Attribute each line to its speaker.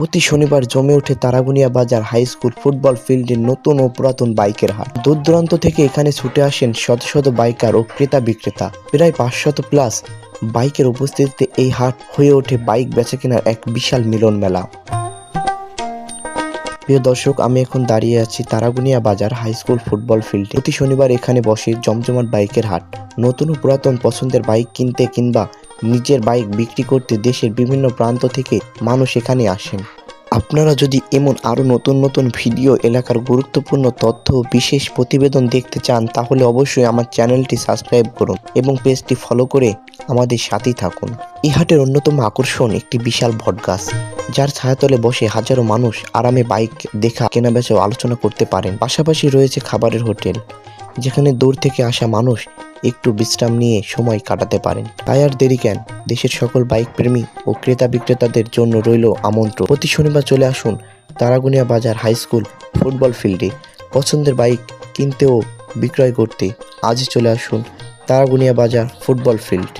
Speaker 1: প্রতি শনিবার জমে ওঠে তারাগুনিয়া বাজার হাই স্কুল ফুটবল ফিল্ডে নতুন ও পুরাতন বাইকের হাট। দূর দূরান্ত থেকে এখানে ছুটে আসেন শত শত বাইকার ও ক্রেতা বিক্রেতা। প্রায় 500 প্লাস বাইকের উপস্থিতিতে এই হাট হয়ে ওঠে বাইক বেচাকেনার এক বিশাল মিলন মেলা। প্রিয় দর্শক, আমি এখন দাঁড়িয়ে আছি তারাগুনিয়া বাজার হাই স্কুল ফুটবল ফিল্ডে। প্রতি শনিবার এখানে বসে জমজমাট বাইকের হাট। নতুন ও পুরাতন পছন্দের বাইক কিনতে কিংবা নিজের বাইক বিক্রি করতে দেশের বিভিন্ন প্রান্ত থেকে মানুষ এখানে আসেন। আপনারা যদি এমন আরও নতুন নতুন ভিডিও, এলাকার গুরুত্বপূর্ণ তথ্য ও বিশেষ প্রতিবেদন দেখতে চান তাহলে অবশ্যই আমার চ্যানেলটি সাবস্ক্রাইব করুন এবং পেজটি ফলো করে আমাদের সাথেই থাকুন। এই হাটের অন্যতম আকর্ষণ একটি বিশাল বটগাছ, যার ছায়াতলে বসে হাজারো মানুষ আরামে বাইক দেখা, কেনাবেচা ও আলোচনা করতে পারেন। পাশাপাশি রয়েছে খাবারের হোটেল, যেখানে দূর থেকে আসা মানুষ একটু বিশ্রাম নিয়ে সময় কাটাতে পারেন। তাই আর দেরি কেন, দেশের সকল বাইক প্রেমী ও ক্রেতা বিক্রেতাদের জন্য রইল আমন্ত্রণ। প্রতি শনিবার চলে আসুন তারাগুনিয়া বাজার হাই স্কুল ফুটবল ফিল্ডে পছন্দের বাইক কিনতে ও বিক্রয় করতে। আজই চলে আসুন তারাগুনিয়া বাজার ফুটবল ফিল্ড।